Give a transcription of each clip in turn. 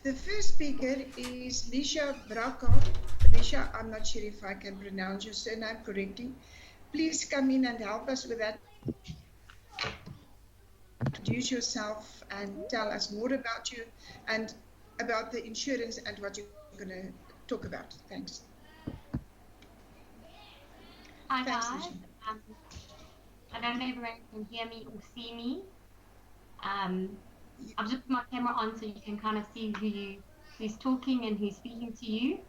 The first speaker is Lisha Brakov. Lisha, I'm not sure if I can pronounce your surname correctly. Please come in and help us with that. Introduce yourself and tell us more about you and about the insurance and what you're going to talk about. Thanks. Hi Thanks, guys. Lisha. I don't know if everyone can hear me or see me. I've just put my camera on so you can kind of see who's talking and who's speaking to you.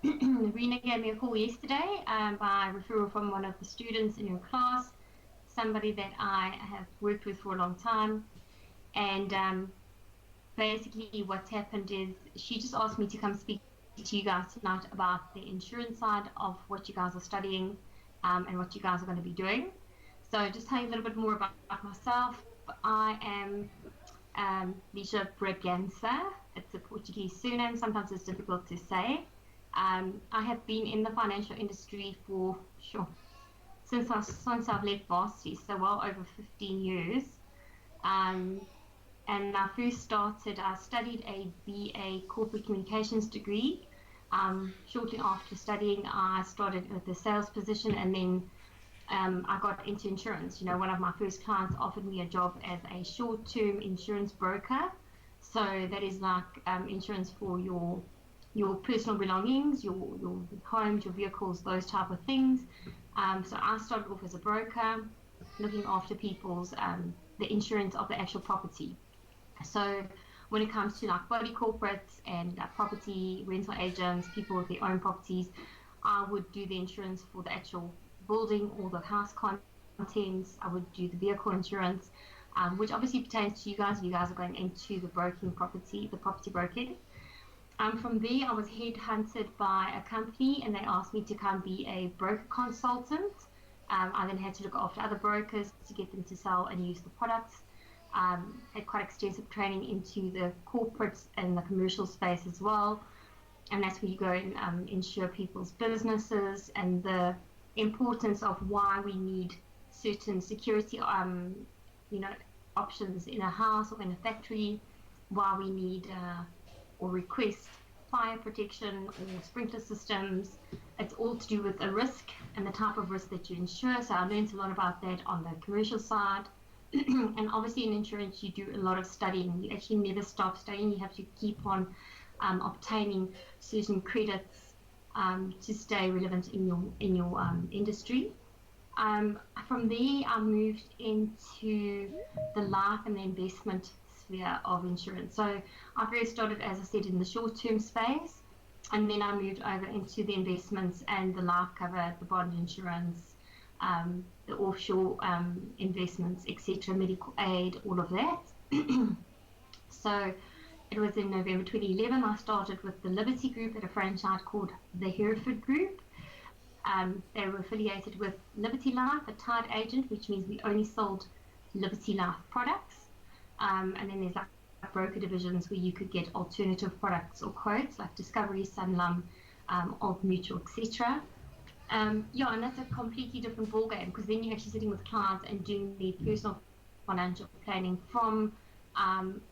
Rena gave me a call yesterday by referral from one of the students in your class, somebody that I have worked with for a long time. And basically what's happened is she just asked me to come speak to you guys tonight about the insurance side of what you guys are studying and what you guys are going to be doing. So just tell you a little bit more about myself. I am Lisha Bragança. It's a Portuguese surname. Sometimes it's difficult to say. I have been in the financial industry for since I've left varsity, so well over 15 years. And I first started, I studied a BA Corporate Communications degree. Shortly after studying, I started with a sales position, and then I got into insurance. You know, one of my first clients offered me a job as a short-term insurance broker. So that is like insurance for your personal belongings, your homes, your vehicles, those type of things. So I started off as a broker, looking after people's the insurance of the actual property. So when it comes to like body corporates and property rental agents, people with their own properties, I would do the insurance for the actual building or the house contents. I would do the vehicle insurance, which obviously pertains to you guys. You guys are going into the broking property, the property broking. From there, I was headhunted by a company, and they asked me to come be a broker consultant. I then had to look after other brokers to get them to sell and use the products. Had quite extensive training into the corporate and the commercial space as well, and that's where you go and insure people's businesses and the importance of why we need certain security options in a house or in a factory, why we need or request fire protection or sprinkler systems. It's all to do with a risk and the type of risk that you insure. So I learned a lot about that on the commercial side. And obviously in insurance you do a lot of studying. You actually never stop studying. You have to keep on obtaining certain credits to stay relevant in your industry. From there I moved into the life and the investment sphere of insurance. So I first started, as I said, in the short-term space, and then I moved over into the investments and the life cover, the bond insurance, the offshore investments, etc., medical aid, all of that. So it was in November 2011 I started with the Liberty Group at a franchise called the Hereford Group. They were affiliated with Liberty Life, a tied agent, which means we only sold Liberty Life products. And then there's like broker divisions where you could get alternative products or quotes like Discovery, Sanlam, Old Mutual, etc. And that's a completely different ballgame, because then you're actually sitting with clients and doing the personal financial planning from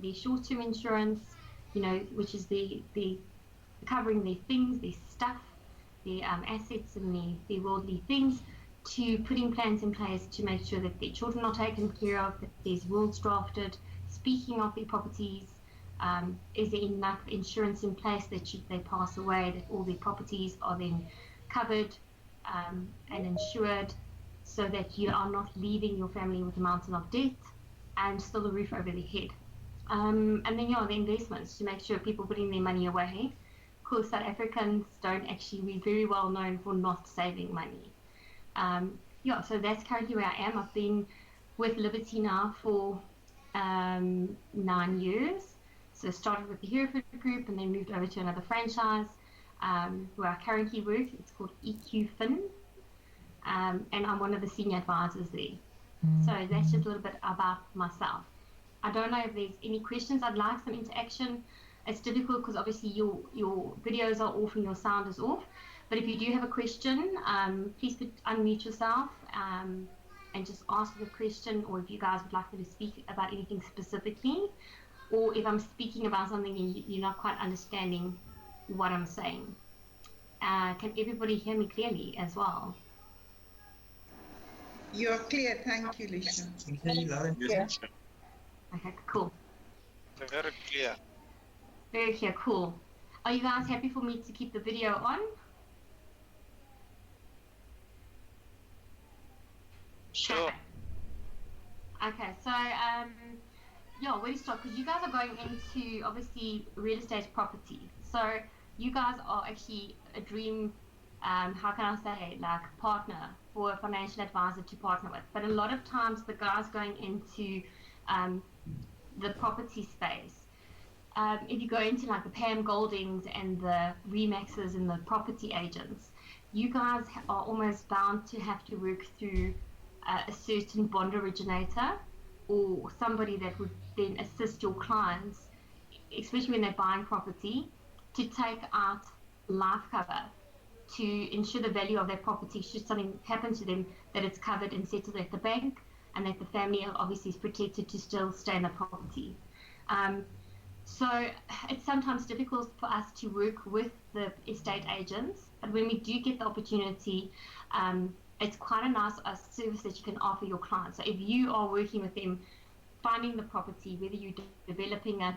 the short-term insurance, which is the covering their things, their stuff, their assets and their worldly things, to putting plans in place to make sure that their children are taken care of, that there's wills drafted, speaking of their properties, is there enough insurance in place that should they pass away, that all their properties are then covered and insured, so that you are not leaving your family with a mountain of debt and still a roof over their head. And then the investments, to make sure people putting their money away. Of course, South Africans don't actually, we're very well known for not saving money. So that's currently where I am. I've been with Liberty now for 9 years. So started with the Hereford Group and then moved over to another franchise where I currently work. It's called EQFin, and I'm one of the senior advisors there. So that's just a little bit about myself. I don't know if there's any questions. I'd like some interaction. It's difficult because obviously your videos are off and your sound is off. But if you do have a question, please unmute yourself and just ask the question, or if you guys would like me to speak about anything specifically, or if I'm speaking about something and you're not quite understanding what I'm saying. Can everybody hear me clearly as well? You're clear. Thank you, Lisha. Yes. Okay, cool. Very clear. Very clear, cool. Are you guys happy for me to keep the video on? Sure. Okay, so yeah, where to start? Because you guys are going into obviously real estate property. So you guys are actually a dream, how can I say, like partner for a financial advisor to partner with. But a lot of times the guys going into the property space, if you go into like the Pam Goldings and the Remaxes and the property agents, you guys are almost bound to have to work through a certain bond originator or somebody that would then assist your clients, especially when they're buying property, to take out life cover to ensure the value of their property should something happen to them, that it's covered and settled at the bank, and that the family obviously is protected to still stay in the property. So it's sometimes difficult for us to work with the estate agents, but when we do get the opportunity, it's quite a nice service that you can offer your clients. So if you are working with them, finding the property, whether you're developing it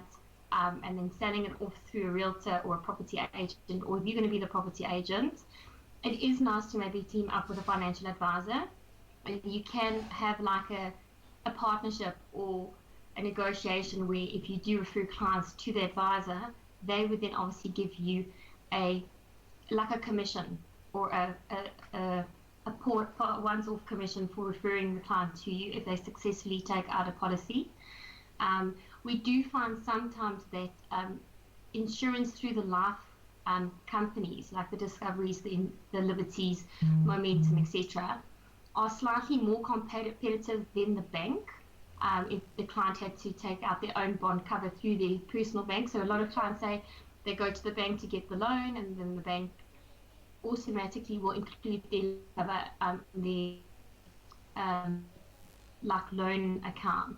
and then selling it off through a realtor or a property agent, or if you're going to be the property agent, it is nice to maybe team up with a financial advisor. You can have like a partnership or a negotiation where if you do refer clients to the advisor, they would then obviously give you a commission or a once-off commission for referring the client to you if they successfully take out a policy. We do find sometimes that insurance through the life companies, like the Discoveries, the Liberties, Momentum, etc., are slightly more competitive than the bank. If the client had to take out their own bond cover through their personal bank. So a lot of clients say they go to the bank to get the loan, and then the bank automatically will include their cover their like loan account.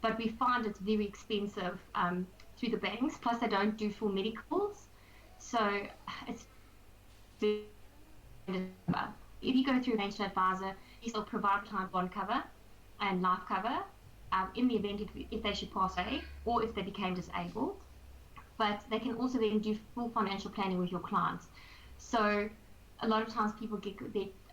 But we find it's very expensive through the banks, plus they don't do full medicals. So it's very if you go through a financial advisor, you still provide time bond cover and life cover in the event if they should pass away or if they became disabled. But they can also then do full financial planning with your clients. So a lot of times people get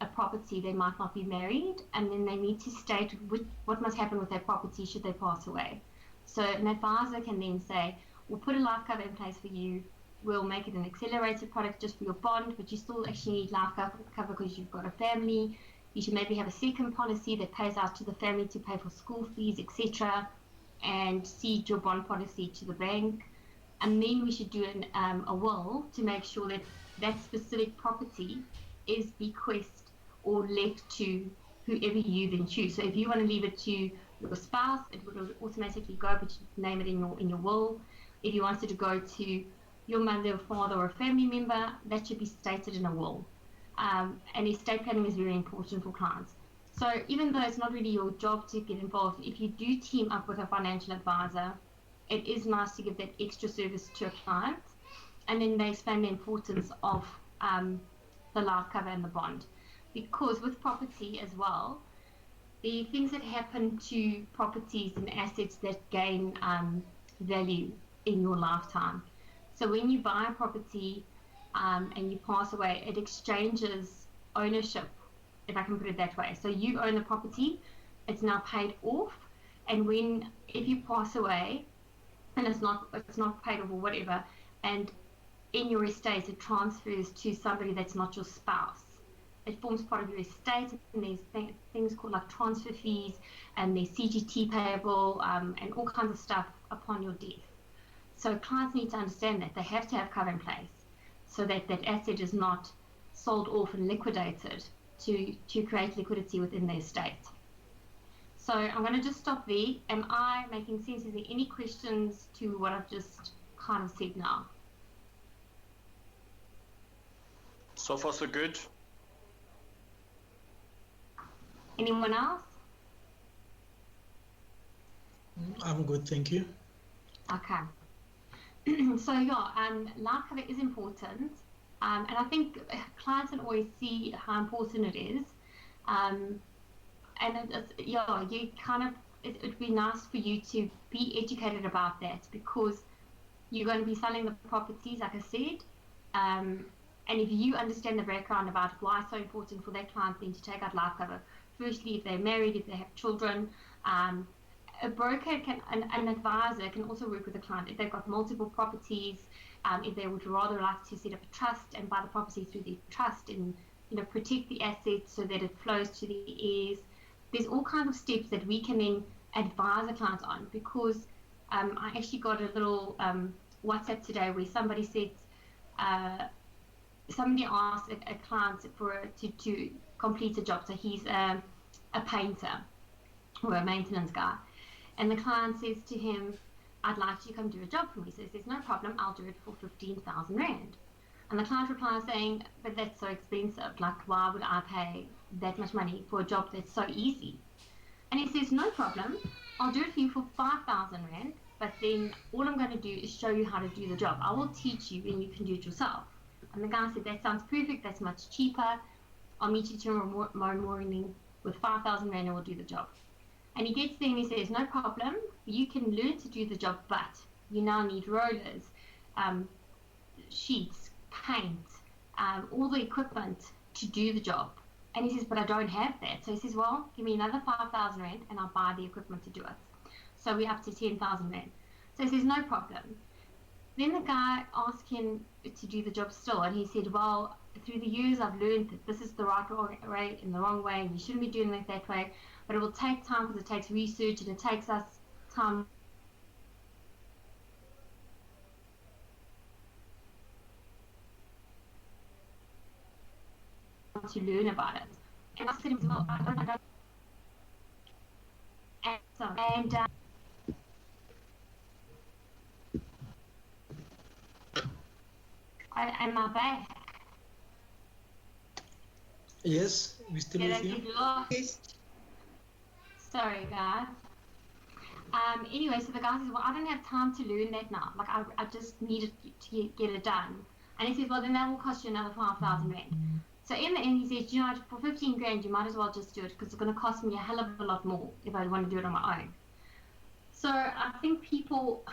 a property, they might not be married, and then they need to state what must happen with their property should they pass away. So an advisor can then say, we'll put a life cover in place for you, we'll make it an accelerated product just for your bond, but you still actually need life cover because you've got a family. You should maybe have a second policy that pays out to the family to pay for school fees, etc., and cede your bond policy to the bank. And then we should do a will to make sure that that specific property is bequeathed or left to whoever you then choose. So if you want to leave it to your spouse, it would automatically go, but you name it in your will. If you wanted to go to your mother or father or a family member, that should be stated in a will. And estate planning is very important for clients. So even though it's not really your job to get involved, if you do team up with a financial advisor, it is nice to give that extra service to a client. And then they explain the importance of the life cover and the bond. Because with property as well, the things that happen to properties and assets that gain value in your lifetime. So when you buy a property and you pass away, it exchanges ownership, if I can put it that way. So you own the property, it's now paid off, and if you pass away and it's not paid off or whatever, and in your estate it transfers to somebody that's not your spouse, it forms part of your estate, and there's things called like transfer fees, and there's CGT payable, and all kinds of stuff upon your death. So clients need to understand that they have to have cover in place so that that asset is not sold off and liquidated to create liquidity within the estate. So I'm going to just stop there. Am I making sense? Is there any questions to what I've just kind of said now? So far, so good. Anyone else? I'm good, thank you. Okay. So yeah, life cover is important, and I think clients don't always see how important it is. Um, and yeah, you kind of it'd be nice for you to be educated about that because you're going to be selling the properties, like I said. And if you understand the background about why it's so important for that client then to take out life cover, firstly, if they're married, if they have children, um, a broker an advisor can also work with a client if they've got multiple properties, if they would rather like to set up a trust and buy the property through the trust and protect the assets so that it flows to the heirs. There's all kinds of steps that we can then advise a client on because I actually got a little WhatsApp today where somebody said somebody asked a client to complete a job. So he's a painter or a maintenance guy. And the client says to him, I'd like you to come do a job for me. So he says, no problem, I'll do it for 15,000 Rand. And the client replies saying, but that's so expensive. Like, why would I pay that much money for a job that's so easy? And he says, no problem, I'll do it for you for 5,000 Rand, but then all I'm going to do is show you how to do the job. I will teach you and you can do it yourself. And the guy said, that sounds perfect, that's much cheaper. I'll meet you tomorrow morning with 5,000 Rand and we'll do the job. And he gets there and he says, no problem, you can learn to do the job, but you now need rollers, sheets, paint, all the equipment to do the job. And he says, but I don't have that. So he says, well, give me another 5,000 Rand and I'll buy the equipment to do it. So we're up to 10,000 Rand. So he says, no problem. Then the guy asked him to do the job still, and he said, well, through the years I've learned that this is the right way and the wrong way, and you shouldn't be doing it that way, but it will take time because it takes research and it takes us time to learn about it. And I said, well, I don't know. And am I back? Yes, we still Did I with you. get lost? Yes. Sorry, guys. Anyway, so the guy says, well, I don't have time to learn that now. Like, I just needed to get it done. And he says, well, then that will cost you another 5,000 Rand. So in the end, he says, you know, for 15 grand, you might as well just do it because it's going to cost me a hell of a lot more if I want to do it on my own. So I think people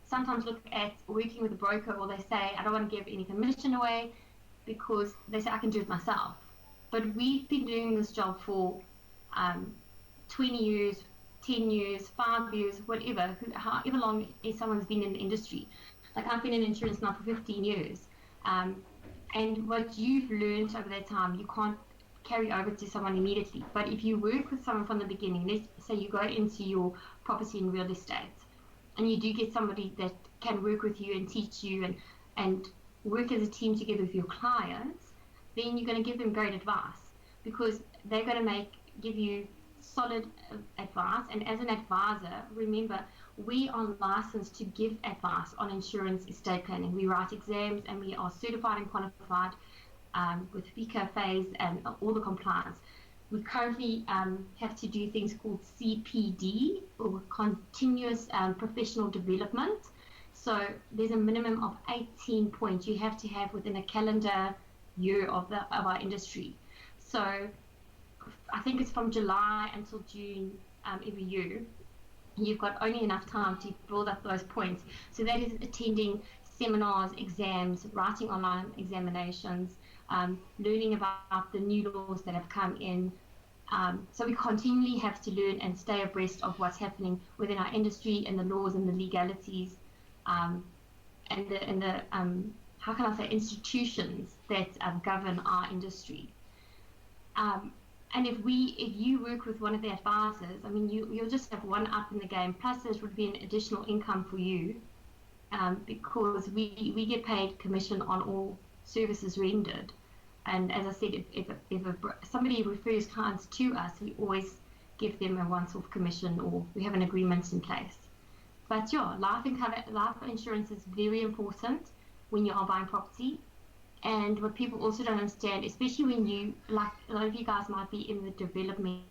sometimes look at working with a broker or they say, I don't want to give any commission away because they say I can do it myself. But we've been doing this job for 20 years, 10 years, 5 years, whatever, however long someone's been in the industry. Like I've been in insurance now for 15 years. And what you've learned over that time, you can't carry over to someone immediately. But if you work with someone from the beginning, let's say you go into your property and real estate, and you do get somebody that can work with you and teach you and work as a team together with your clients, then you're going to give them great advice because they're going to give you solid advice. And as an advisor, remember, we are licensed to give advice on insurance estate planning. We write exams and we are certified and qualified with FICA phase and all the compliance. We currently have to do things called CPD or continuous professional development. So there's a minimum of 18 points you have to have within a calendar year of our industry. So I think it's from July until June every year. You've got only enough time to build up those points. So that is attending seminars, exams, writing online examinations, learning about the new laws that have come in. So we continually have to learn and stay abreast of what's happening within our industry and the laws and the legalities and the how can I say, institutions that govern our industry. And if you work with one of the advisors, I mean, you'll just have one up in the game. Plus, there would be an additional income for you because we get paid commission on all services rendered. And as I said, if somebody refers clients to us, we always give them a once-off commission or we have an agreement in place. But yeah, life insurance is very important when you are buying property. And what people also don't understand, especially when you, like a lot of you guys might be in the developmental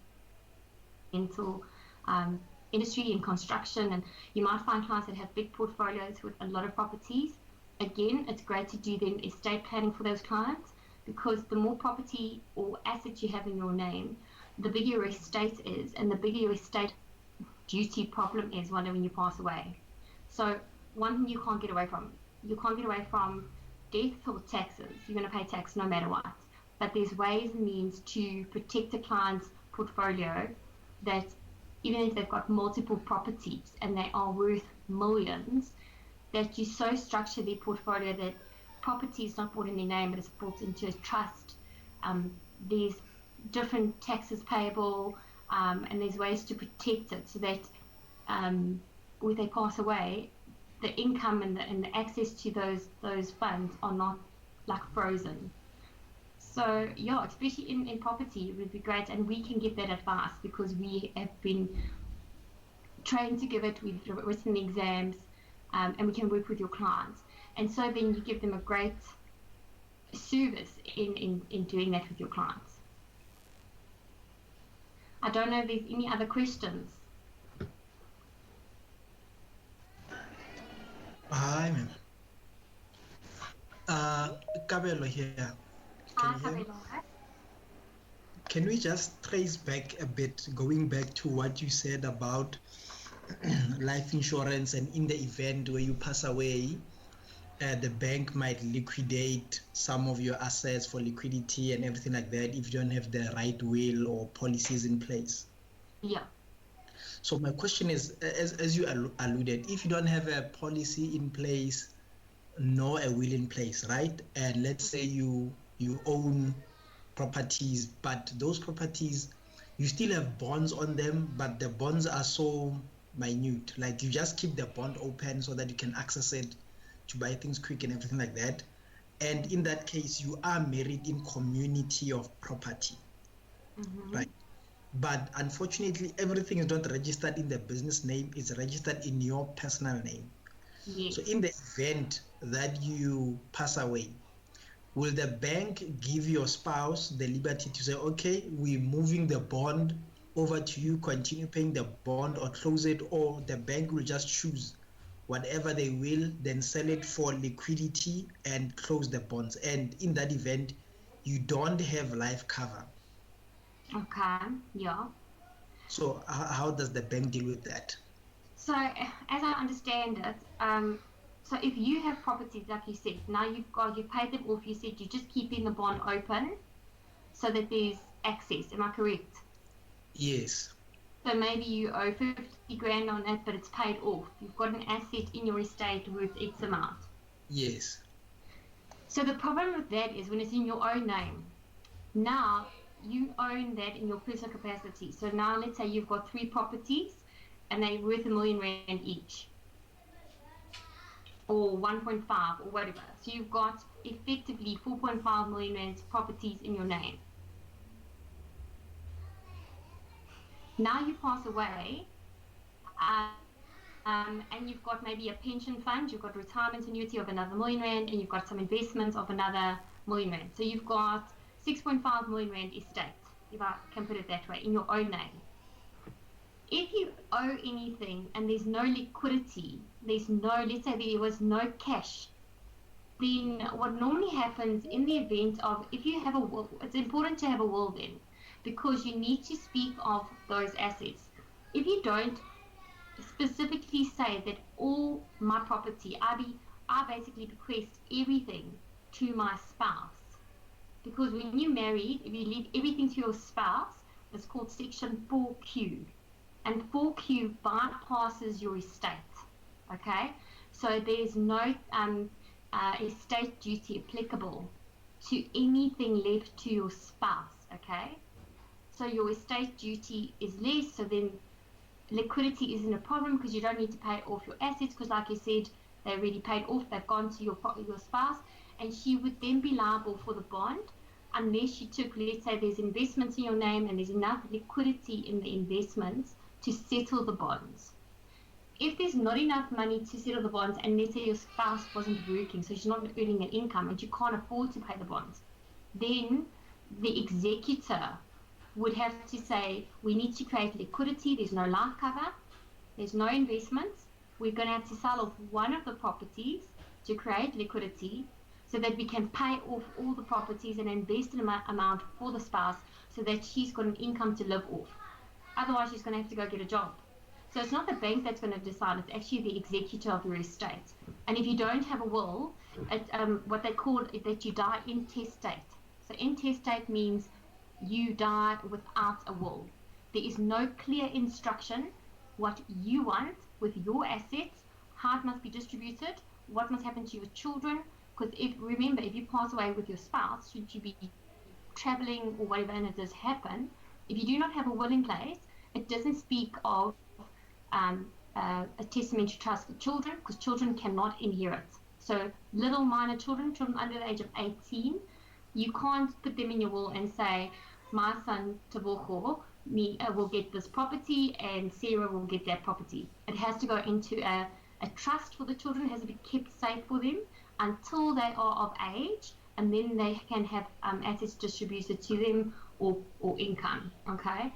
industry and construction, and you might find clients that have big portfolios with a lot of properties. Again, it's great to do then estate planning for those clients, because the more property or assets you have in your name, the bigger your estate is, and the bigger your estate duty problem is when you pass away. So one thing you can't get away from death or taxes. You're going to pay tax no matter what. But there's ways and means to protect a client's portfolio that even if they've got multiple properties and they are worth millions, that you so structure their portfolio that property is not bought in their name, but it's bought into a trust. There's different taxes payable, and there's ways to protect it so that when they pass away, the income and the access to those funds are not like frozen. So yeah, especially in property, it would be great, and we can give that advice because we have been trained to give it. We've written exams, and we can work with your clients, and so then you give them a great service in doing that with your clients. I don't know if there's any other questions. Hi, ma'am. Kabelo here. Can we just trace back a bit, going back to what you said about life insurance, and in the event where you pass away, the bank might liquidate some of your assets for liquidity and everything like that if you don't have the right will or policies in place? Yeah. So my question is, as you alluded, if you don't have a policy in place nor a will in place, right? And let's say you own properties, but those properties, you still have bonds on them, but the bonds are so minute, like you just keep the bond open so that you can access it to buy things quick and everything like that. And in that case, you are married in community of property, right? But unfortunately, everything is not registered in the business name, it's registered in your personal name. Yes. So in the event that you pass away, will the bank give your spouse the liberty to say, okay, we're moving the bond over to you, continue paying the bond or close it, or the bank will just choose whatever they will, then sell it for liquidity and close the bonds? And in that event, you don't have life cover. Okay, yeah. So how does the bank deal with that? So as I understand it, so if you have properties, like you said, now you've paid them off, you said you're just keeping the bond open so that there's access, am I correct? Yes. So maybe you owe 50 grand on it, but it's paid off. You've got an asset in your estate worth X amount. Yes. So the problem with that is when it's in your own name, now you own that in your personal capacity. So now let's say you've got 3 properties and they're worth R1 million each, or 1.5 or whatever. So you've got effectively 4.5 million rand properties in your name. Now you pass away, and you've got maybe a pension fund, you've got retirement annuity of another R1 million, and you've got some investments of another R1 million. So you've got 6.5 million rand estate, if I can put it that way, in your own name. If you owe anything and there's no liquidity, let's say there was no cash, then what normally happens in the event of, if you have a will, it's important to have a will then, because you need to speak of those assets. If you don't specifically say that all my property, I basically bequest everything to my spouse, because when you're married, if you leave everything to your spouse, it's called section 4Q, and 4Q bypasses your estate, okay? So there's no estate duty applicable to anything left to your spouse, okay? So your estate duty is less, so then liquidity isn't a problem because you don't need to pay off your assets, because like you said, they already paid off, they've gone to your spouse, and she would then be liable for the bond unless she took, let's say there's investments in your name and there's enough liquidity in the investments to settle the bonds. If there's not enough money to settle the bonds, and let's say your spouse wasn't working, so she's not earning an income and you can't afford to pay the bonds, then the executor would have to say, we need to create liquidity, there's no life cover, There's no investments. We're going to have to sell off one of the properties to create liquidity so that we can pay off all the properties and invest an amount for the spouse so that she's got an income to live off. Otherwise, she's going to have to go get a job. So it's not the bank that's going to decide, it's actually the executor of your estate. And if you don't have a will, what they call it, that you die intestate. So intestate means you die without a will. There is no clear instruction what you want with your assets, how it must be distributed, what must happen to your children. Because remember, if you pass away with your spouse, should you be traveling or whatever and it does happen, if you do not have a will in place, it doesn't speak of a testamentary trust for children, because children cannot inherit. So little minor children under the age of 18, you can't put them in your will and say, my son Tebogo will get this property and Sarah will get that property. It has to go into a trust for the children. It has to be kept safe for them until they are of age, and then they can have assets distributed to them or income. Okay,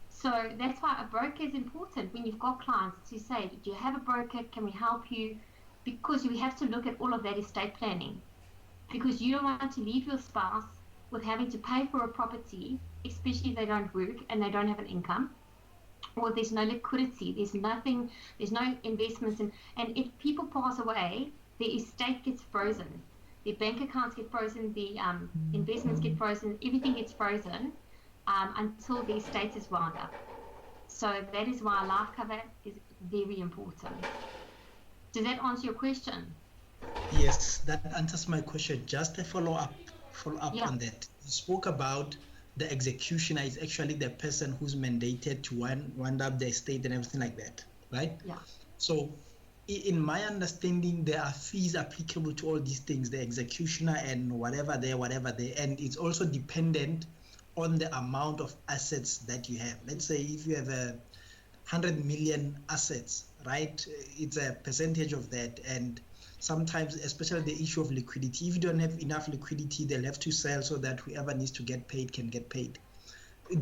so that's why a broker is important when you've got clients, to say, do you have a broker, can we help you? Because we have to look at all of that estate planning, because you don't want to leave your spouse with having to pay for a property, especially if they don't work and they don't have an income, or there's no liquidity, there's nothing, there's no investments, and if people pass away, the estate gets frozen, their bank accounts get frozen, the investments get frozen, everything gets frozen until the estate is wound up. So that is why life cover is very important. Does that answer your question? Yes, that answers my question. Just a follow up Yeah. on that. You spoke about the executioner is actually the person who's mandated to wind up the estate and everything like that, right? Yeah. So in my understanding, there are fees applicable to all these things, the executioner and whatever there, and it's also dependent on the amount of assets that you have. Let's say if you have 100 million assets, right? It's a percentage of that, and sometimes, especially the issue of liquidity, if you don't have enough liquidity, they'll have to sell so that whoever needs to get paid can get paid.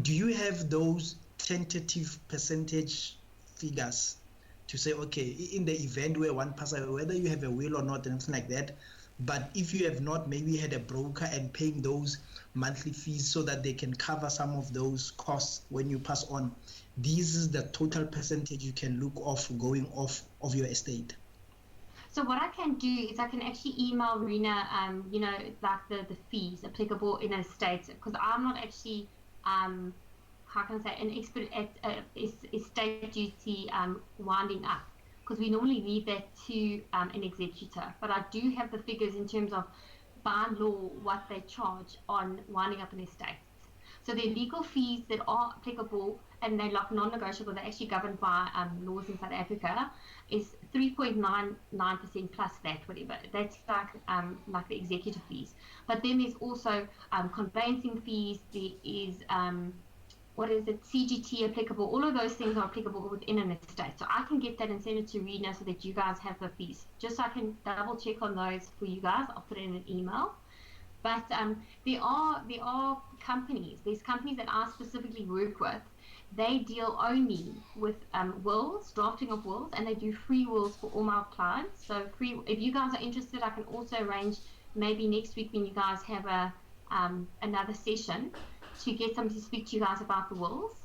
Do you have those tentative percentage figures to say, okay, in the event where one passes away, whether you have a will or not and something like that, but if you have not, maybe had a broker and paying those monthly fees so that they can cover some of those costs when you pass on, this is the total percentage you can look off going off of your estate? So what I can do is I can actually email Rena, like the fees applicable in a state, because I'm not actually, how can I say, an expert at estate duty winding up, because we normally leave that to an executor. But I do have the figures in terms of by law what they charge on winding up an estate. So the legal fees that are applicable, and they're like non-negotiable, they're actually governed by laws in South Africa, is 3.99% plus that, whatever. That's like the executive fees. But then there's also conveyancing fees, there is, CGT applicable. All of those things are applicable within an estate. So I can get that and send it to Rena so that you guys have the fees. Just so I can double check on those for you guys, I'll put it in an email. But there are companies. There's companies that I specifically work with. They deal only with wills, drafting of wills, and they do free wills for all my clients. So if you guys are interested, I can also arrange maybe next week when you guys have another session to get somebody to speak to you guys about the wills.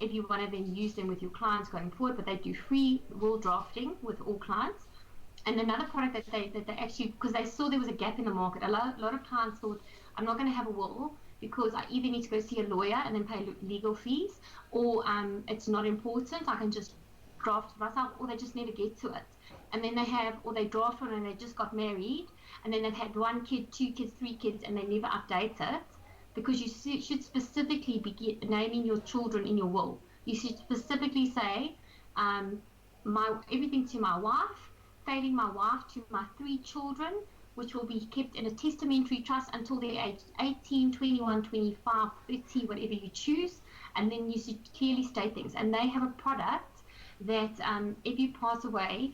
If you want to then use them with your clients going forward, but they do free will drafting with all clients. And another product that they actually, because they saw there was a gap in the market, a lot of clients thought, I'm not going to have a will because I either need to go see a lawyer and then pay legal fees, or it's not important, I can just draft it myself, or they just never get to it. And then they draft one and they just got married, and then they've had 1 kid, 2 kids, 3 kids, and they never update it, because you should specifically be naming your children in your will. You should specifically say, everything to my wife, failing my wife to my 3 children, which will be kept in a testamentary trust until they're aged 18, 21, 25, 30, whatever you choose. And then you should clearly state things. And they have a product that if you pass away,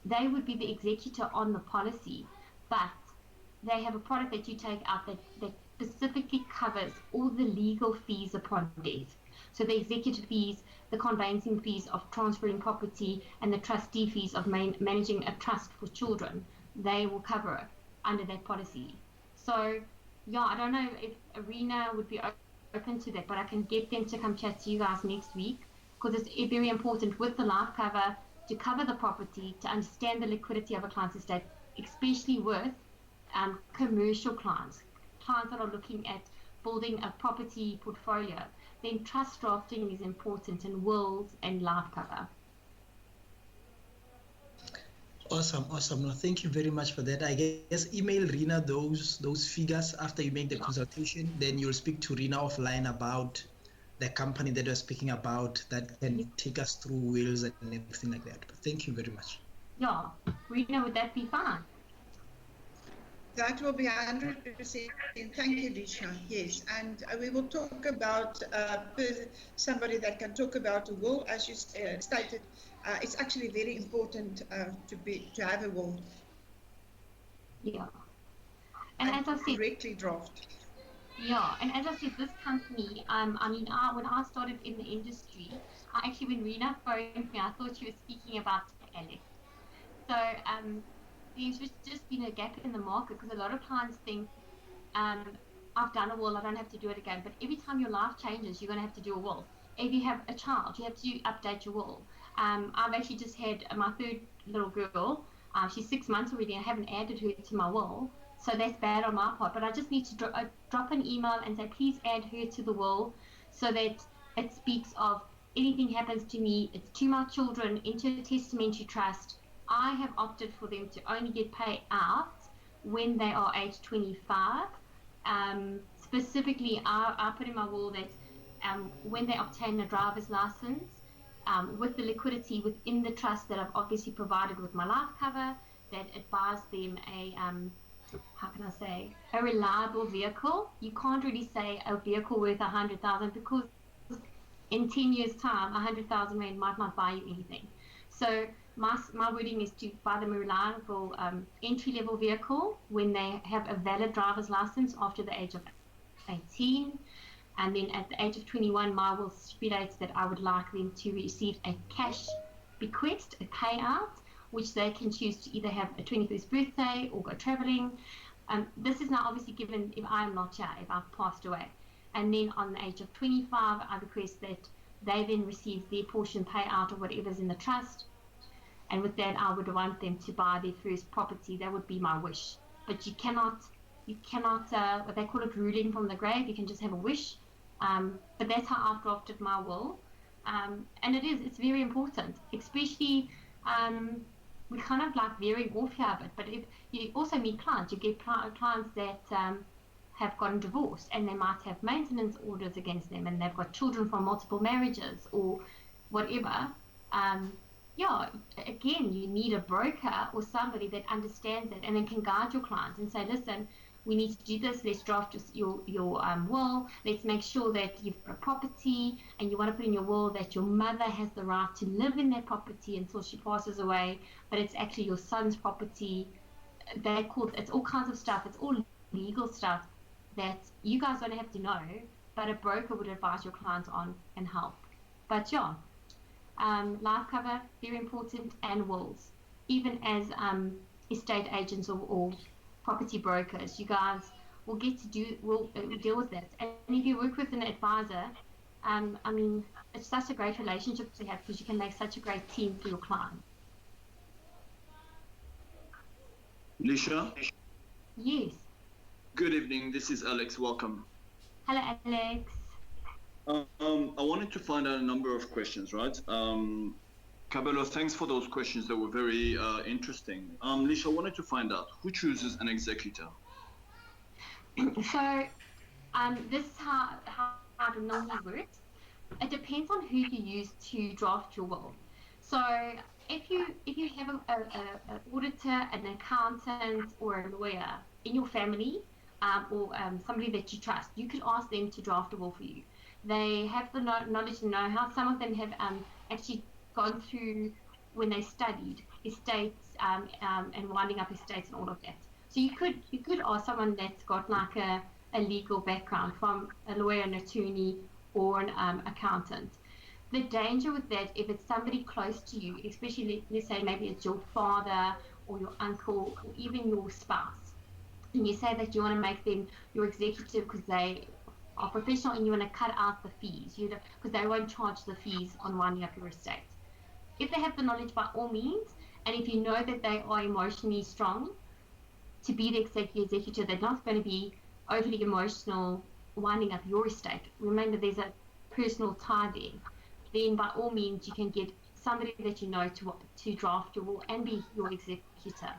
they would be the executor on the policy. But they have a product that you take out that specifically covers all the legal fees upon death. So the executive fees, the conveyancing fees of transferring property, and the trustee fees of managing a trust for children, they will cover it under that policy. So yeah, I don't know if Arena would be open to that, but I can get them to come chat to you guys next week, because it's very important with the life cover to cover the property, to understand the liquidity of a client's estate, especially with commercial clients that are looking at building a property portfolio. Then trust drafting is important, and wills and life cover. Awesome. No, thank you very much for that. I guess email Rina those figures after you make the consultation. Then you'll speak to Rina offline about the company that you're speaking about that can take us through wills and everything like that. But thank you very much. Yeah, Rina, would that be fine? That will be 100%. Thank you, Lisha. Yes, and we will talk about somebody that can talk about a will, as you stated. It's actually very important to have a will. Yeah, and as I said, correctly draft. Yeah, and as I said, this company, when I started in the industry, when Rena phoned me, I thought she was speaking about Alex. So there's just been a gap in the market, because a lot of clients think, I've done a will, I don't have to do it again. But every time your life changes, you're going to have to do a will. If you have a child, you have to update your will. I've actually just had my third little girl. She's 6 months already, and I haven't added her to my will. So that's bad on my part. But I just need to drop an email and say, please add her to the will, so that it speaks of anything happens to me, it's to my children, into a testamentary trust. I have opted for them to only get paid out when they are age 25. Specifically, I put in my will that when they obtain a driver's license, with the liquidity within the trust that I've obviously provided with my life cover, that it buys them a reliable vehicle. You can't really say a vehicle worth 100,000, because in 10 years' time, 100,000 rand might not buy you anything. So my wording is to buy them a reliable entry-level vehicle when they have a valid driver's license after the age of 18. And then at the age of 21, my will stipulates that I would like them to receive a cash bequest, a payout, which they can choose to either have a 21st birthday or go traveling. This is now obviously given if I am not here, if I've passed away. And then on the age of 25, I request that they then receive their portion payout or whatever's in the trust. And with that, I would want them to buy their first property. That would be my wish. But you cannot, what they call it, ruling from the grave. You can just have a wish. But that's how I've drafted my will. And it's very important, especially, we kind of like veering off here a bit, but if you also meet clients, you get clients that have gotten divorced, and they might have maintenance orders against them, and they've got children from multiple marriages or whatever. Again, you need a broker or somebody that understands it and then can guide your client and say, listen, we need to do this, let's draft your will, let's make sure that you've got a property, and you want to put in your will that your mother has the right to live in that property until she passes away, but it's actually your son's property. It's all kinds of stuff, it's all legal stuff that you guys don't have to know, but a broker would advise your client on and help. But life cover, very important, and wills. Even as estate agents or property brokers, you guys will get to deal with that. And if you work with an advisor, it's such a great relationship to have, because you can make such a great team for your client. Lisha? Yes. Good evening, this is Alex, welcome. Hello, Alex. I wanted to find out a number of questions, right? Kabelo, thanks for those questions. They were very interesting. Lisha, I wanted to find out who chooses an executor. So, this is how it normally works. It depends on who you use to draft your will. So, if you have an auditor, an accountant, or a lawyer in your family, or somebody that you trust, you could ask them to draft a will for you. They have the knowledge and know-how. Some of them have actually gone through, when they studied, estates and winding up estates and all of that. So you could ask someone that's got like a legal background, from a lawyer, an attorney, or an accountant. The danger with that, if it's somebody close to you, especially let's say maybe it's your father or your uncle or even your spouse, and you say that you want to make them your executive because they are professional and you want to cut out the fees, because they won't charge the fees on winding up your estate. If they have the knowledge, by all means, and if you know that they are emotionally strong to be the executor, they're not going to be overly emotional winding up your estate. Remember, there's a personal tie there. Then by all means, you can get somebody that you know to draft your will and be your executor.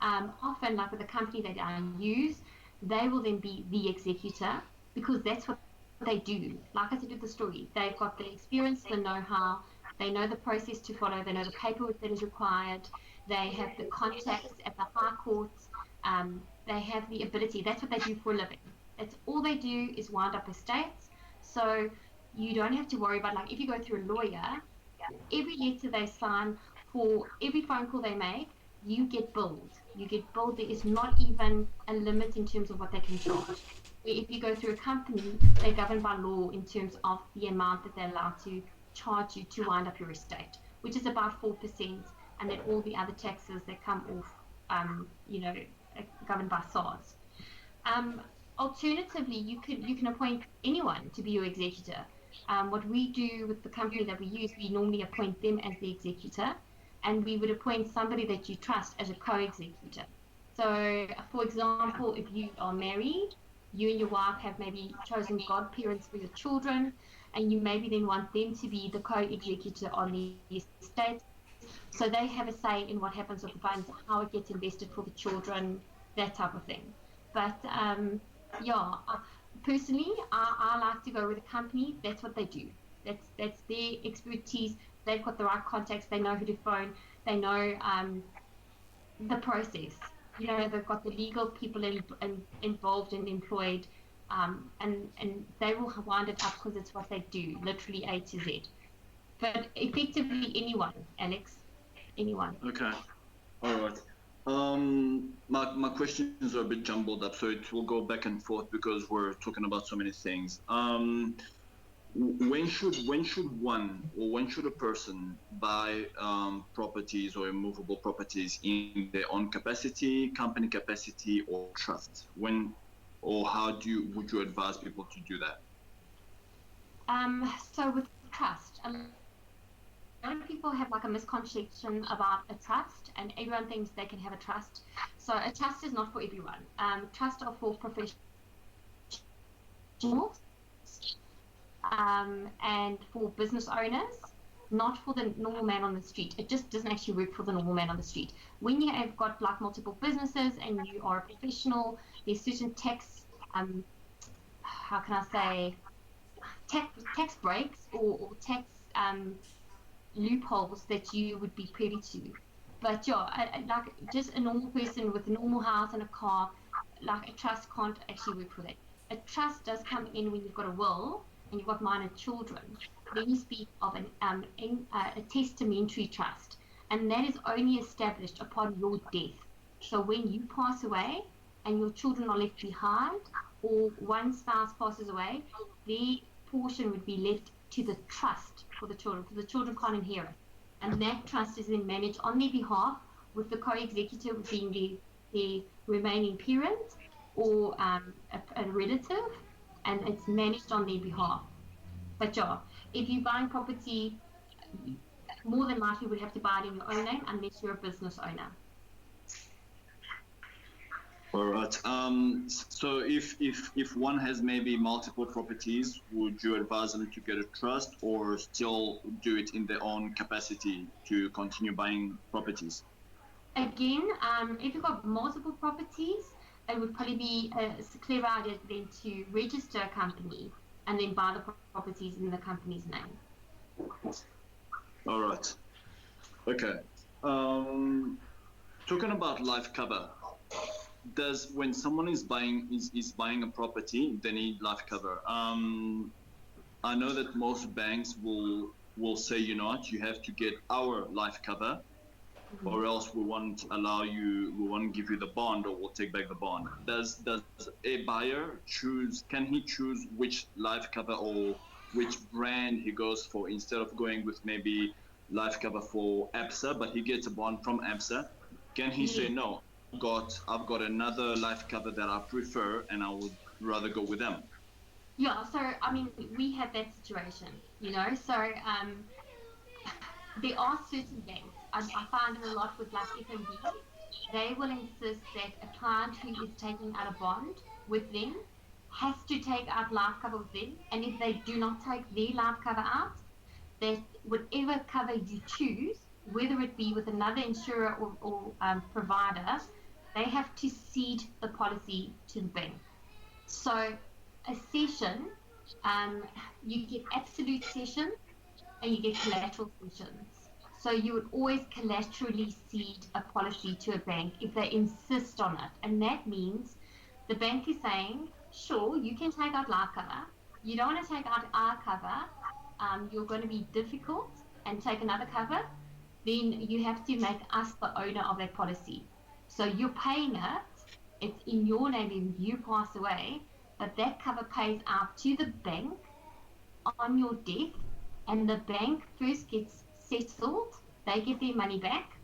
Often, like with the company that I use, they will then be the executor because that's what they do. Like I said with the story, they've got the experience, the know-how, they know the process to follow, they know the paperwork that is required, they have the contacts at the high courts, they have the ability. That's what they do for a living. That's all they do is wind up estates. So you don't have to worry about, like, if you go through a lawyer, every letter they sign, for every phone call they make, you get billed. You get billed. There is not even a limit in terms of what they can charge. If you go through a company, they're governed by law in terms of the amount that they're allowed to charge you to wind up your estate, which is about 4%, and then all the other taxes that come off, governed by SARS. Alternatively, you can appoint anyone to be your executor. What we do with the company that we use, we normally appoint them as the executor, and we would appoint somebody that you trust as a co-executor. So, for example, if you are married, you and your wife have maybe chosen godparents for your children, and you maybe then want them to be the co-executor on the estate, so they have a say in what happens with the funds, how it gets invested for the children, that type of thing. But personally, I like to go with a company. That's what they do. That's their expertise. They've got the right contacts. They know who to phone. They know the process. They've got the legal people involved and employed, and they will wind it up because it's what they do, literally A to Z. But effectively, anyone, Alex, anyone. Okay, all right. My questions are a bit jumbled up, so it will go back and forth because we're talking about so many things. When should a person buy properties or immovable properties in their own capacity, company capacity, or trust? When or how would you advise people to do that? So with trust, a lot of people have like a misconception about a trust, and everyone thinks they can have a trust. So a trust is not for everyone. Trusts are for professionals and for business owners, not for the normal man on the street. It just doesn't actually work for the normal man on the street. When you have got like multiple businesses and you are a professional, there's certain tax, how can I say, tax breaks or tax loopholes that you would be privy to. But like just a normal person with a normal house and a car, like a trust can't actually work for that. A trust does come in when you've got a will and you've got minor children. Then you speak of a testamentary trust, and that is only established upon your death. So when you pass away and your children are left behind, or one spouse passes away, their portion would be left to the trust for the children, because the children can't inherit. And that trust is then managed on their behalf, with the co-executive being the remaining parent or a relative, and it's managed on their behalf. But if you're buying property, more than likely would have to buy it in your own name unless you're a business owner. All right. So if one has maybe multiple properties, would you advise them to get a trust or still do it in their own capacity to continue buying properties? Again, if you've got multiple properties, it would probably be a clever idea then to register a company and then buy the properties in the company's name. All right. Okay. Talking about life cover, when someone is buying a property, they need life cover. I know that most banks will say, you know what, you have to get our life cover, or else we won't give you the bond, or we'll take back the bond. Does a buyer can he choose which life cover or which brand he goes for instead of going with maybe life cover for ABSA, but he gets a bond from ABSA. Can he say no? I've got another life cover that I prefer, and I would rather go with them. Yeah, so I mean, we had that situation, you know. So there are certain banks. I find it a lot with like FNB. They will insist that a client who is taking out a bond with them has to take out life cover with them, and if they do not take their life cover out, that whatever cover you choose, whether it be with another insurer or provider, they have to cede the policy to the bank. So a session, you get absolute session and you get collateral sessions. So you would always collaterally cede a policy to a bank if they insist on it. And that means the bank is saying, sure, you can take out life cover. You don't want to take out our cover. You're going to be difficult and take another cover. Then you have to make us the owner of that policy. So you're paying it. It's in your name if you pass away, but that cover pays out to the bank on your death, and the bank first gets settled, they get their money back,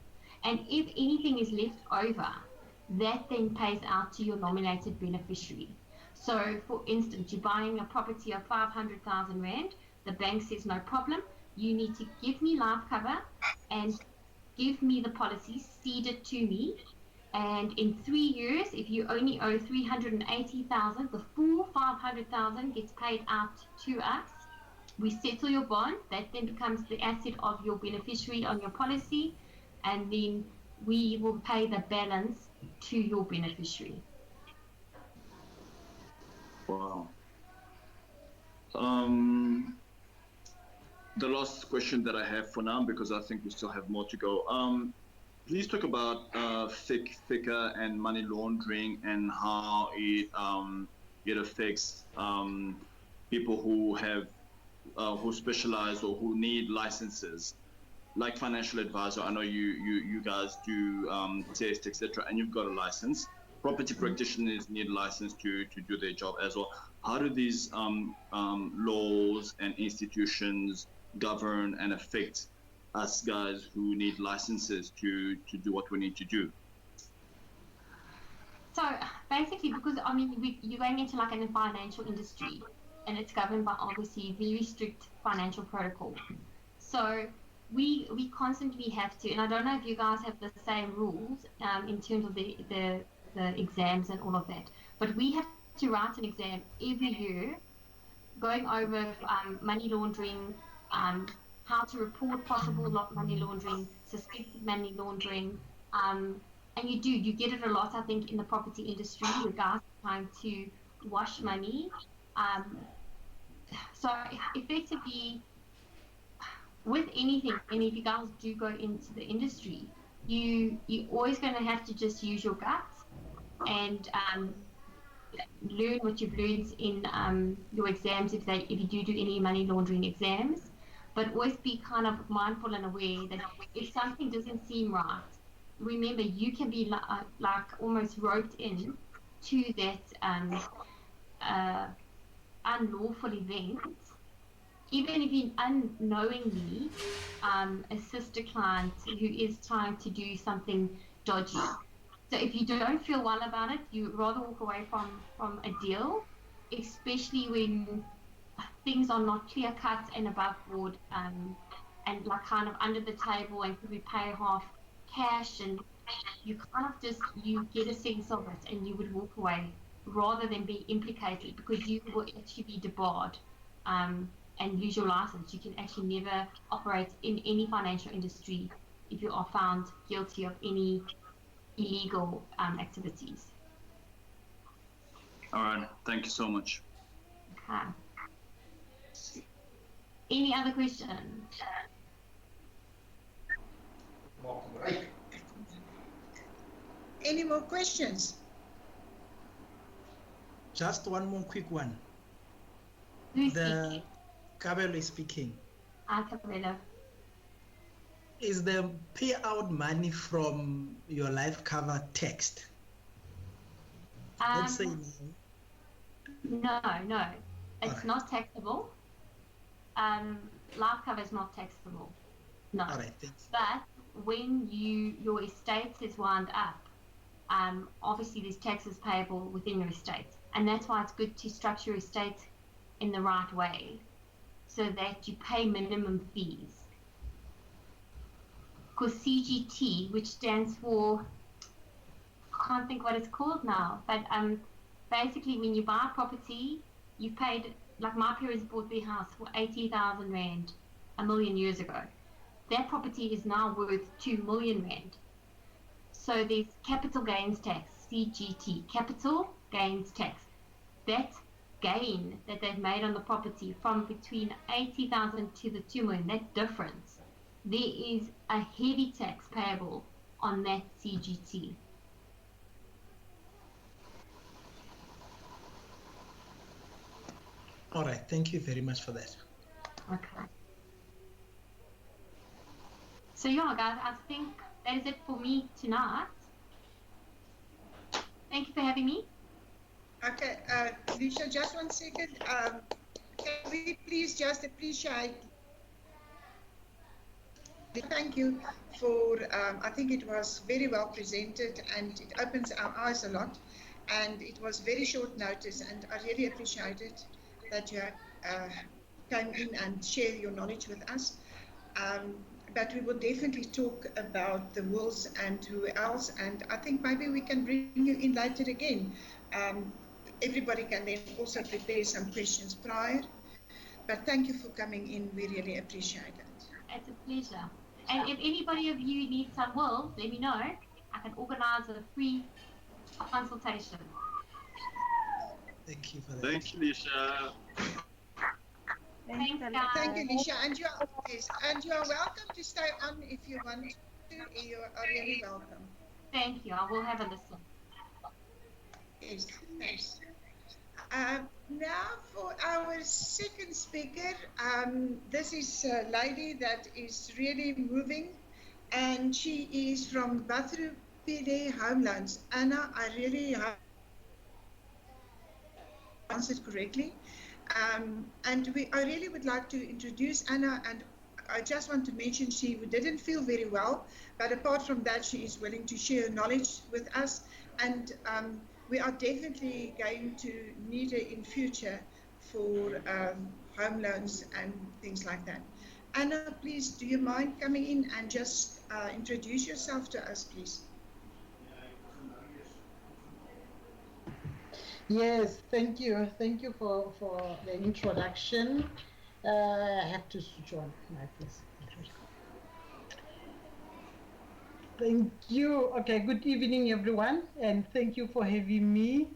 and if anything is left over, that then pays out to your nominated beneficiary. So, for instance, you're buying a property of 500,000 Rand, the bank says no problem, you need to give me life cover and give me the policy, cede it to me, and in 3 years, if you only owe 380,000, the full 500,000 gets paid out to us. We settle your bond, that then becomes the asset of your beneficiary on your policy, and then we will pay the balance to your beneficiary. Wow. The last question that I have for now, because I think we still have more to go. Please talk about FICA and money laundering and how it affects people who have who specialize or who need licenses, like financial advisor. I know you guys do test, etc., and you've got a license. Property practitioners need a license to do their job as well. How do these laws and institutions govern and affect us guys who need licenses to do what we need to do? So basically, because I mean, you're going into like in the financial industry, and it's governed by obviously very strict financial protocol. So we constantly have to, and I don't know if you guys have the same rules in terms of the exams and all of that, but we have to write an exam every year going over money laundering, how to report possible money laundering, suspected money laundering, and you get it a lot, I think, in the property industry, where guys are trying to wash money. So effectively, with anything, and if you guys do go into the industry, you're always going to have to just use your guts and learn what you've learned in your exams if you do any money laundering exams, but always be kind of mindful and aware that if something doesn't seem right, remember you can be like almost roped in to that unlawful event, even if you unknowingly assist a client who is trying to do something dodgy. So if you don't feel well about it, you would rather walk away from a deal, especially when things are not clear cut and above board, and like kind of under the table, and could we pay half cash, and you kind of just, you get a sense of it and you would walk away rather than be implicated, because you will actually be debarred and lose your license. You can actually never operate in any financial industry if you are found guilty of any illegal activities. All right, thank you so much. Okay. Any other questions? Any more questions? Just one more quick one. Who's speaking? Kabelo is speaking. Kabelo. Is the payout money from your life cover taxed? Let's say no, it's not taxable. life cover is not taxable. No. All right, thanks. But when your estate is wound up, obviously there's taxes payable within your estate, and that's why it's good to structure your estate in the right way, so that you pay minimum fees. Because CGT, which stands for, I can't think what it's called now, but basically when you buy a property, you paid, like my parents bought their house for 80,000 Rand a million years ago. That property is now worth 2 million Rand. So there's capital gains tax, CGT, capital gains tax. That gain that they've made on the property from between 80,000 to the 2 million, that difference, there is a heavy tax payable on that CGT. All right, thank you very much for that. Okay. So yeah, guys, I think that is it for me tonight. Thank you for having me. Okay, Lisha, just 1 second. Can we please just appreciate, thank you for, I think it was very well presented and it opens our eyes a lot, and it was very short notice, and I really appreciate it that you came in and share your knowledge with us. But we will definitely talk about the wills and who else, and I think maybe we can bring you in later again. Everybody can then also prepare some questions prior. But thank you for coming in. We really appreciate it. It's a pleasure. And if anybody of you needs some wills, let me know. I can organize a free consultation. Thank you for that. Thanks, Lisha. Thanks, guys. Thank you, Lisha. And you are welcome to stay on if you want to. You are really welcome. Thank you. I will have a listen. Yes, thanks. Now for our second speaker, this is a lady that is really moving, and she is from Bathroupede Home Loans. Anna, I really hope I answered correctly. And I really would like to introduce Anna, and I just want to mention she didn't feel very well, but apart from that, she is willing to share knowledge with us, and we are definitely going to need her in future for home loans and things like that. Anna, please, do you mind coming in and just introduce yourself to us, please? Yes, thank you. Thank you for the introduction. I have to switch on my face. Thank you. Okay, good evening, everyone, and thank you for having me.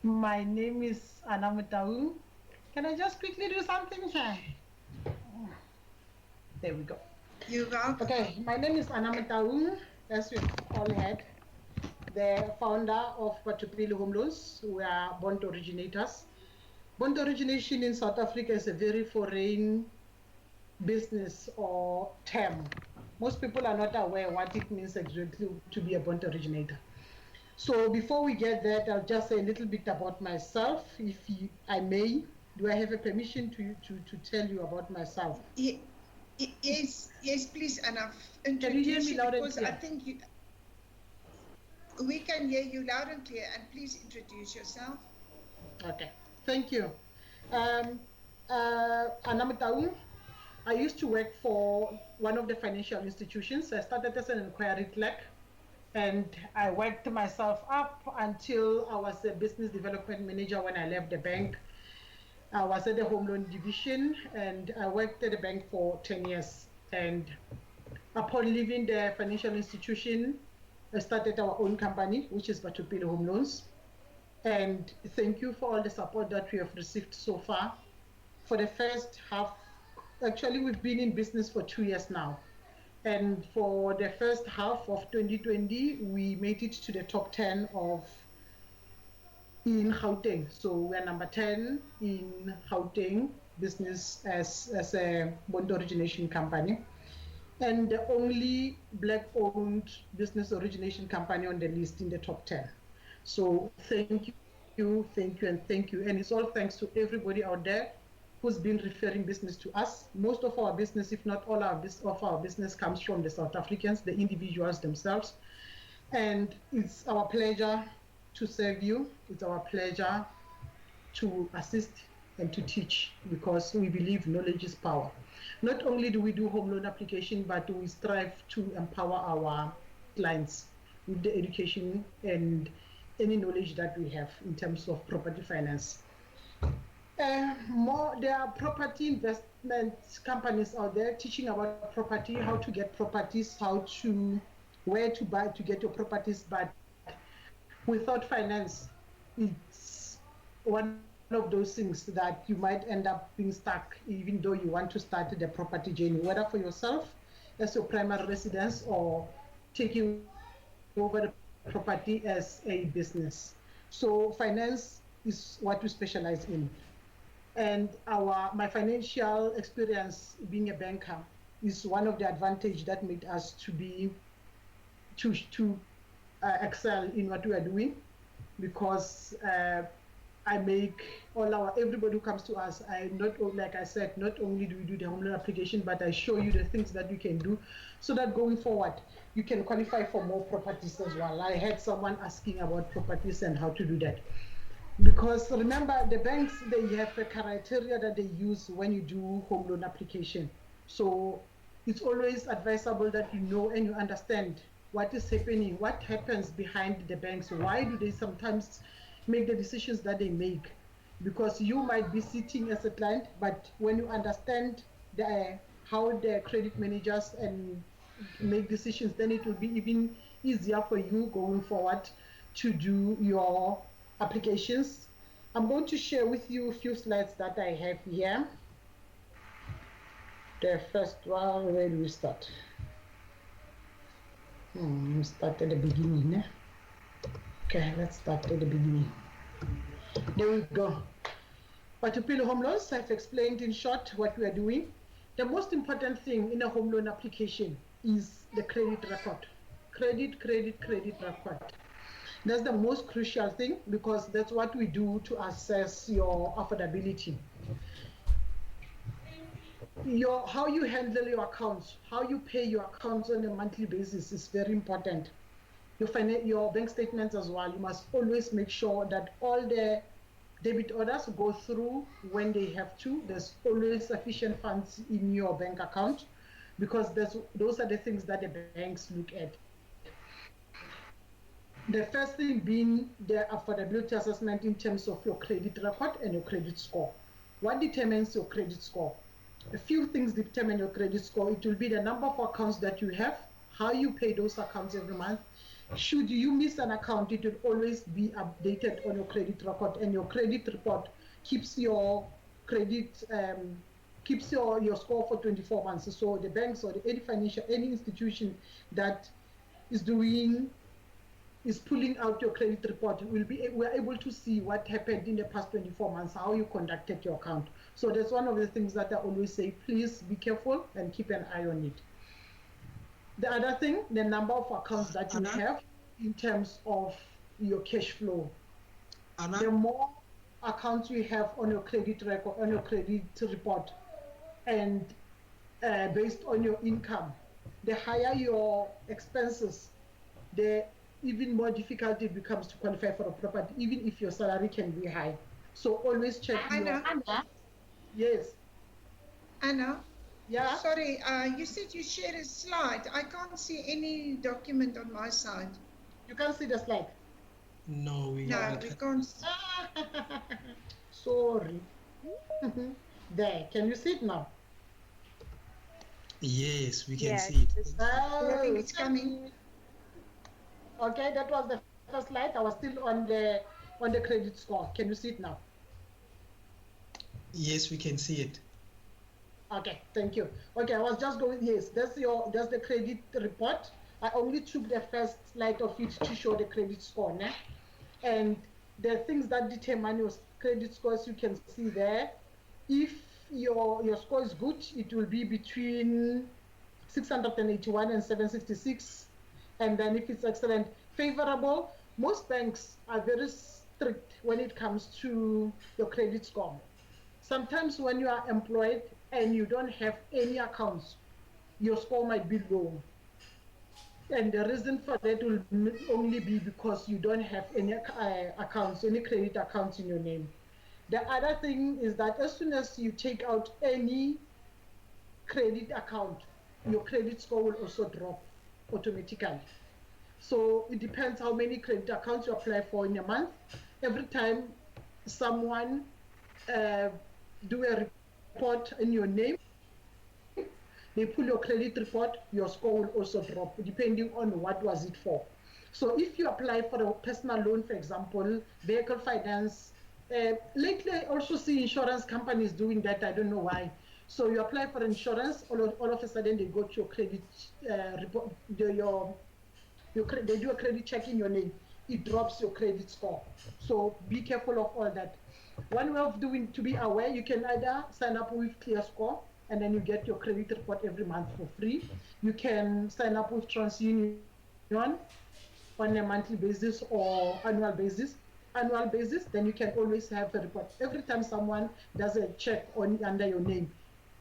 My name is Anna Mutaung. Can I just quickly do something here? There we go. You're welcome. Okay, my name is Anna Mutaung, as we all had. The founder of Bathroupede Home Loans. We are bond originators. Bond origination in South Africa is a very foreign business or term. Most people are not aware what it means exactly to be a bond originator. So before we get that, I'll just say a little bit about myself, if I may. Do I have a permission to tell you about myself? Yes, please, Anna. Can you hear me loud and because clear? I think we can hear you loud and clear, and please introduce yourself. Okay, thank you. Anna Mutaung. I used to work for one of the financial institutions. I started as an inquiry clerk, and I worked myself up until I was a business development manager when I left the bank. I was at the home loan division, and I worked at the bank for 10 years. And upon leaving the financial institution, I started our own company, which is Bathroupede Home Loans. And thank you for all the support that we have received so far. For the first half, actually, we've been in business for 2 years now. And for the first half of 2020, we made it to the top 10 in Gauteng. So we're number 10 in Gauteng business as a bond origination company. And the only black-owned business origination company on the list in the top 10. So thank you, and thank you. And it's all thanks to everybody out there who's been referring business to us. Most of our business, if not all of our business, comes from the South Africans, the individuals themselves. And it's our pleasure to serve you. It's our pleasure to assist and to teach, because we believe knowledge is power. Not only do we do home loan application, but we strive to empower our clients with the education and any knowledge that we have in terms of property finance. There are property investment companies out there teaching about property, how to get properties, where to buy to get your properties, but without finance, it's one of those things that you might end up being stuck, even though you want to start the property journey, whether for yourself as your primary residence or taking over the property as a business. So finance is what we specialize in. And my financial experience being a banker is one of the advantages that made us to excel in what we are doing, because I make everybody who comes to us, like I said, not only do we do the home loan application, but I show you the things that you can do so that going forward, you can qualify for more properties as well. I had someone asking about properties and how to do that. Because remember, the banks, they have a criteria that they use when you do home loan application. So it's always advisable that you know and you understand what is happening, what happens behind the banks, why do they sometimes make the decisions that they make. Because you might be sitting as a client, but when you understand how the credit managers and make decisions, then it will be even easier for you going forward to do your applications. I'm going to share with you a few slides that I have here. The first one, where do we start? Start at the beginning. Eh? Okay, let's start at the beginning. There we go. Patupilo home loans, I've explained in short what we are doing. The most important thing in a home loan application is the credit record. Credit record. That's the most crucial thing, because that's what we do to assess your affordability. How you handle your accounts, how you pay your accounts on a monthly basis is very important. Your bank statements as well, you must always make sure that all the debit orders go through when they have to. There's always sufficient funds in your bank account, because those are the things that the banks look at. The first thing being the affordability assessment in terms of your credit record and your credit score. What determines your credit score? A few things determine your credit score. It will be the number of accounts that you have, how you pay those accounts every month. Should you miss an account, it will always be updated on your credit record, and your credit report keeps your credit keeps your score for 24 months. So the banks or any institution that is pulling out your credit report, we're able to see what happened in the past 24 months, how you conducted your account. So that's one of the things that I always say, please be careful and keep an eye on it. The other thing, the number of accounts that you have in terms of your cash flow. The more accounts you have on your credit record, on your credit report, and based on your income, the higher your expenses, the even more difficult it becomes to qualify for a property, even if your salary can be high. So always check. Anna. Yes. Anna. Yeah. Sorry, you said you shared a slide. I can't see any document on my side. You can't see the slide? No, we can't. Sorry. There, can you see it now? Yes, we can see it. I think it's coming. Okay, that was the first slide. I was still on the credit score. Can you see it now? Yes, we can see it. Okay, thank you. Okay, I was just going. Yes, that's the credit report. I only took the first slide of it to show the credit score, né? And the things that determine your credit scores, you can see there. If your score is good, it will be between 681 and 766. And then if it's excellent, favorable, most banks are very strict when it comes to your credit score. Sometimes when you are employed and you don't have any accounts, your score might be low. And the reason for that will only be because you don't have any accounts, any credit accounts in your name. The other thing is that as soon as you take out any credit account, your credit score will also drop automatically. So it depends how many credit accounts you apply for in a month. Every time someone do a report in your name, they pull your credit report, your score will also drop depending on what was it for. So if you apply for a personal loan, for example, vehicle finance, lately I also see insurance companies doing that. I don't know why. So you apply for insurance, all of a sudden they go to your credit report, they do a credit check in your name. It drops your credit score. So be careful of all that. One way of doing to be aware, you can either sign up with ClearScore and then you get your credit report every month for free. You can sign up with TransUnion on a monthly basis or annual basis. Annual basis, then you can always have a report. Every time someone does a check under your name,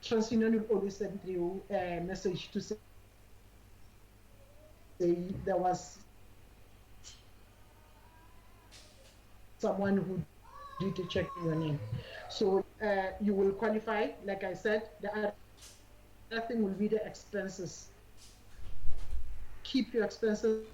TransUnion will always send you a message to say there was someone who did a check in your name. So you will qualify, like I said. The other thing will be the expenses. Keep your expenses